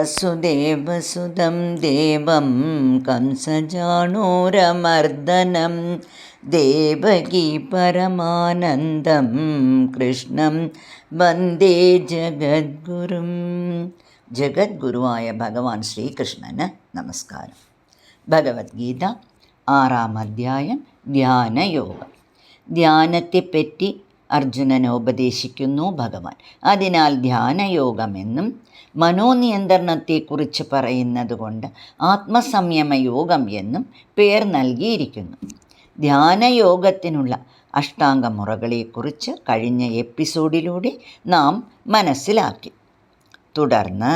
വസുദേവസുതം ദേവം കംസജാണൂരമർദ്ദനം ദേവകീ പരമാനന്ദം കൃഷ്ണം വന്ദേ ജഗദ്ഗുരും. ജഗദ്ഗുരുവായ ഭഗവാൻ ശ്രീകൃഷ്ണന് നമസ്കാരം. ഭഗവത്ഗീത 6-ാം അധ്യായം ധ്യാനയോഗം. ധ്യാനത്തെപ്പറ്റി അർജുനന് ഉപദേശിക്കുന്നു ഭഗവാൻ. അതിനാൽ ധ്യാനയോഗമെന്നും മനോനിയന്ത്രണത്തെക്കുറിച്ച് പറയുന്നത് കൊണ്ട് ആത്മസംയമയോഗം എന്നും പേർ നൽകിയിരിക്കുന്നു. ധ്യാനയോഗത്തിനുള്ള അഷ്ടാംഗമുറകളെക്കുറിച്ച് കഴിഞ്ഞ എപ്പിസോഡിലൂടെ നാം മനസ്സിലാക്കി. തുടർന്ന്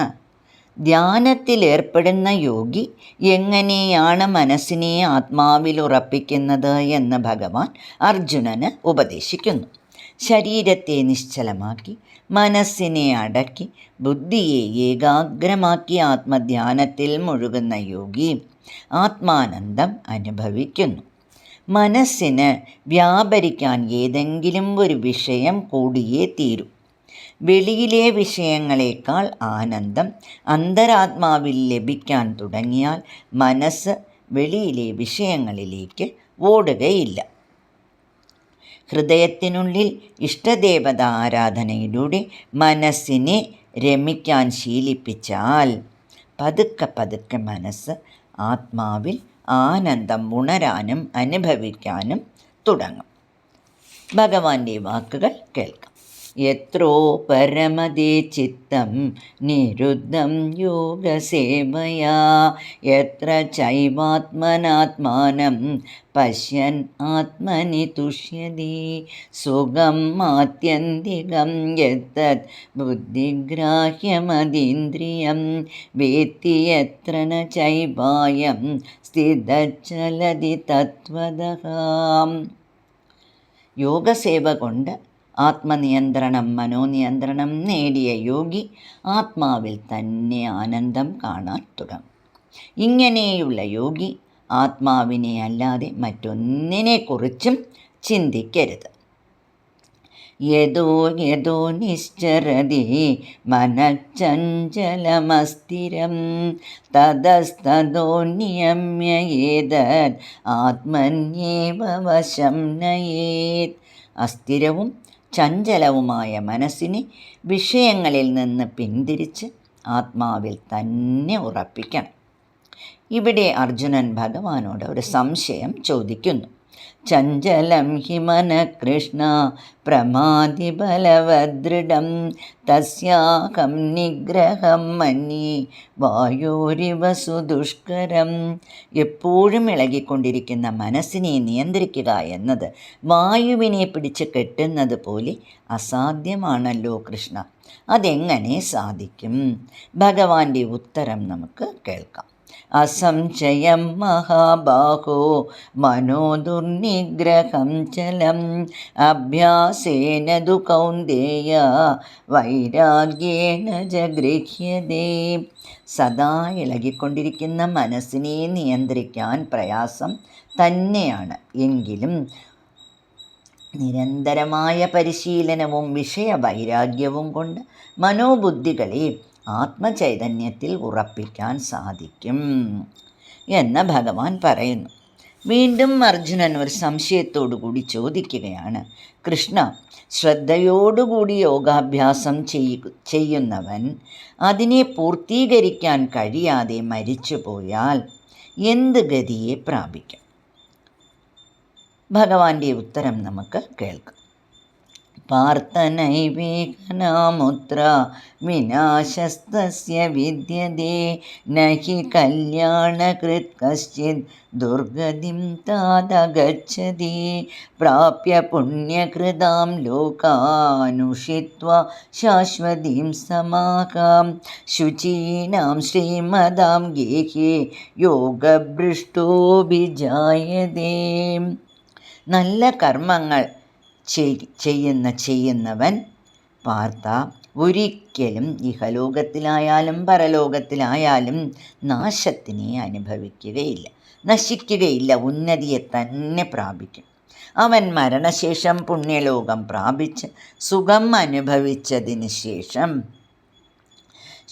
ധ്യാനത്തിലേർപ്പെടുന്ന യോഗി എങ്ങനെയാണ് മനസ്സിനെ ആത്മാവിൽ ഉറപ്പിക്കുന്നത് എന്ന് ഭഗവാൻ അർജുനന് ഉപദേശിക്കുന്നു. ശരീരത്തെ നിശ്ചലമാക്കി മനസ്സിനെ അടക്കി ബുദ്ധിയെ ഏകാഗ്രമാക്കി ആത്മധ്യാനത്തിൽ മുഴുകുന്ന യോഗി ആത്മാനന്ദം അനുഭവിക്കുന്നു. മനസ്സിന് വ്യാപരിക്കാൻ ഏതെങ്കിലും ഒരു വിഷയം കൂടിയേ തീരൂ. വെളിയിലെ വിഷയങ്ങളെക്കാൾ ആനന്ദം അന്തരാത്മാവിൽ ലഭിക്കാൻ തുടങ്ങിയാൽ മനസ്സ് വെളിയിലെ വിഷയങ്ങളിലേക്ക് ഓടുകയില്ല. ഹൃദയത്തിനുള്ളിൽ ഇഷ്ടദേവത ആരാധനയിലൂടെ മനസ്സിനെ രമിക്കാൻ ശീലിപ്പിച്ചാൽ പതുക്കെ പതുക്കെ മനസ്സ് ആത്മാവിൽ ആനന്ദം ഉണരാനും അനുഭവിക്കാനും തുടങ്ങും. ഭഗവാന്റെ വാക്കുകൾ കേൾക്കാം. യത്രോ പരമദേ ചിത്തം നിരുദ്ധം യോഗസേവയാ യത്ര ചൈവാത്മനാത്മാനം പശ്യൻ ആത്മനി തുഷ്യതി സുഖം ആത്യന്തികം യത്തത് ബുദ്ധിഗ്രാഹ്യമതീന്ദ്രിയം വേത്തി യത്ര ന ചൈവായം സ്ഥിതചലതി തത്വതഃ. യോഗസേവ കൊണ്ട് ആത്മനിയന്ത്രണം മനോനിയന്ത്രണം നേടിയ യോഗി ആത്മാവിൽ തന്നെ ആനന്ദം കാണാൻ തുടങ്ങും. ഇങ്ങനെയുള്ള യോഗി ആത്മാവിനെ അല്ലാതെ മറ്റൊന്നിനെക്കുറിച്ചും ചിന്തിക്കരുത്. യതോ യതോ നിശ്ചരതി മനഃചഞ്ചലമസ്ഥിരം തതസ്തതോ നിയമ്യ ഏതത് ആത്മന്യേവ വശം നയേത്. അസ്ഥിരവും ചഞ്ചലവുമായ മനസ്സിനെ വിഷയങ്ങളിൽ നിന്ന് പിന്തിരിച്ച് ആത്മാവിൽ തന്നെ ഉറപ്പിക്കണം. ഇവിടെ അർജുനൻ ഭഗവാനോട് ഒരു സംശയം ചോദിക്കുന്നു. ചഞ്ചലം ഹി മനഃ കൃഷ്ണ പ്രമാദി ബലവദൃഢം തസ്യാഹം നിഗ്രഹം മന്യേ വായോരിവ സുദുഷ്കരം. എപ്പോഴും ഇളകിക്കൊണ്ടിരിക്കുന്ന മനസ്സിനെ നിയന്ത്രിക്കുക എന്നത് വായുവിനെ പിടിച്ച് കെട്ടുന്നത് പോലെ അസാധ്യമാണല്ലോ കൃഷ്ണ, അതെങ്ങനെ സാധിക്കും? ഭഗവാന്റെ ഉത്തരം നമുക്ക് കേൾക്കാം. അസംശയം മഹാബാഹോ മനോദുർനിഗ്രഹം ചലം അഭ്യാസേന തു കൗന്ദേയ വൈരാഗ്യേണ ജഗൃഹ്യതേ. സദാ ഇളകിക്കൊണ്ടിരിക്കുന്ന മനസ്സിനെ നിയന്ത്രിക്കാൻ പ്രയാസം തന്നെയാണ്. എങ്കിലും നിരന്തരമായ പരിശീലനവും വിഷയവൈരാഗ്യവും കൊണ്ട് മനോബുദ്ധികളെ ആത്മചൈതന്യത്തിൽ ഉറപ്പിക്കാൻ സാധിക്കും എന്ന് ഭഗവാൻ പറയുന്നു. വീണ്ടും അർജുനൻ ഒരു സംശയത്തോടു കൂടി ചോദിക്കുകയാണ്. കൃഷ്ണ, ശ്രദ്ധയോടുകൂടി യോഗാഭ്യാസം ചെയ്യുന്നവൻ അതിനെ പൂർത്തീകരിക്കാൻ കഴിയാതെ മരിച്ചുപോയാൽ എന്ത് ഗതിയെ പ്രാപിക്കും? ഭഗവാന്റെ ഉത്തരം നമുക്ക് കേൾക്കാം. പാർത്ഥനൈവേകനാമുത്ര വിനാശസ്തസ്യ വിദ്യതേ നഹി കല്യാണകൃത് കശ്ചിത് ദുർഗതിം താദഗച്ഛതി പ്രാപ്യ പുണ്യകൃതാം ലോകാനുഷിത്വാ ശാശ്വതീം സമാഹാം ശുചീനാം ശ്രീമതാം ഗേഹേ യോഗഭ്രഷ്ടോഭിജായതേ. നല്ല കർമ്മങ്ങൾ ചെയ്യുന്നവൻ പാർത്ഥ ഒരിക്കലും ഇഹലോകത്തിലായാലും പരലോകത്തിലായാലും നാശത്തിനെ അനുഭവിക്കുകയില്ല, നശിക്കുകയില്ല, ഉന്നതിയെ തന്നെ പ്രാപിക്കും. അവൻ മരണശേഷം പുണ്യലോകം പ്രാപിച്ച് സുഖം അനുഭവിച്ചതിന് ശേഷം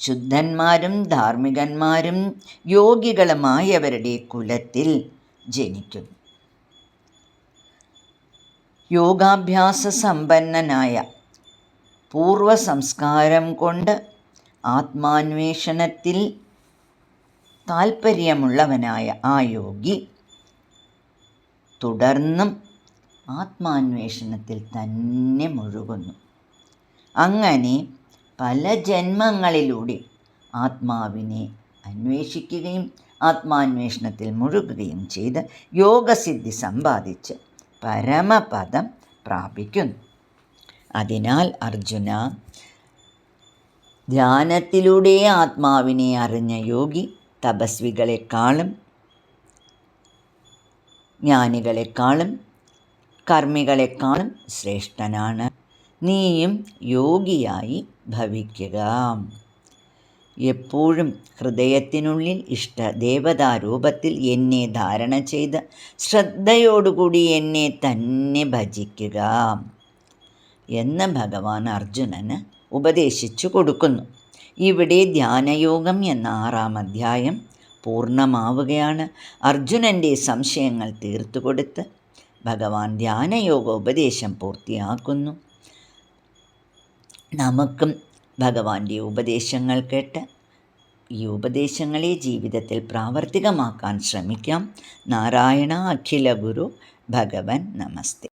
ശുദ്ധന്മാരും ധാർമ്മികന്മാരും യോഗികളുമായവരുടെ കുലത്തിൽ ജനിക്കുന്നു. യോഗാഭ്യാസ സമ്പന്നനായ പൂർവ സംസ്കാരം കൊണ്ട് ആത്മാന്വേഷണത്തിൽ താൽപ്പര്യമുള്ളവനായ ആ യോഗി തുടർന്നും ആത്മാന്വേഷണത്തിൽ തന്നെ മുഴുകുന്നു. അങ്ങനെ പല ജന്മങ്ങളിലൂടെ ആത്മാവിനെ അന്വേഷിക്കുകയും ആത്മാന്വേഷണത്തിൽ മുഴുകുകയും ചെയ്ത് യോഗസിദ്ധി സമ്പാദിച്ച് പരമപദം പ്രാപിക്കുന്നു. അതിനാൽ അർജുന, ധ്യാനത്തിലൂടെ ആത്മാവിനെ അറിഞ്ഞ യോഗി തപസ്വികളെക്കാളും ജ്ഞാനികളെക്കാളും കർമ്മികളെക്കാളും ശ്രേഷ്ഠനാണ്. നീയും യോഗിയായി ഭവിക്കുക. എപ്പോഴും ഹൃദയത്തിനുള്ളിൽ ഇഷ്ടദേവതാരൂപത്തിൽ എന്നെ ധാരണ ചെയ്ത് ശ്രദ്ധയോടുകൂടി എന്നെ തന്നെ ഭജിക്കുക എന്ന് ഭഗവാൻ അർജുനന് ഉപദേശിച്ചു കൊടുക്കുന്നു. ഇവിടെ ധ്യാനയോഗം എന്ന 6-ാം അധ്യായം പൂർണ്ണമാവുകയാണ്. അർജുനൻ്റെ സംശയങ്ങൾ തീർത്തുകൊടുത്ത് ഭഗവാൻ ധ്യാനയോഗ ഉപദേശം പൂർത്തിയാക്കുന്നു. നമുക്കും ഭഗവാന്റെ ഉപദേശങ്ങൾ കേട്ട് ഈ ഉപദേശങ്ങളെ ജീവിതത്തിൽ പ്രാവർത്തികമാക്കാൻ ശ്രമിക്കാം. നാരായണ അഖില ഗുരു ഭഗവൻ നമസ്തേ.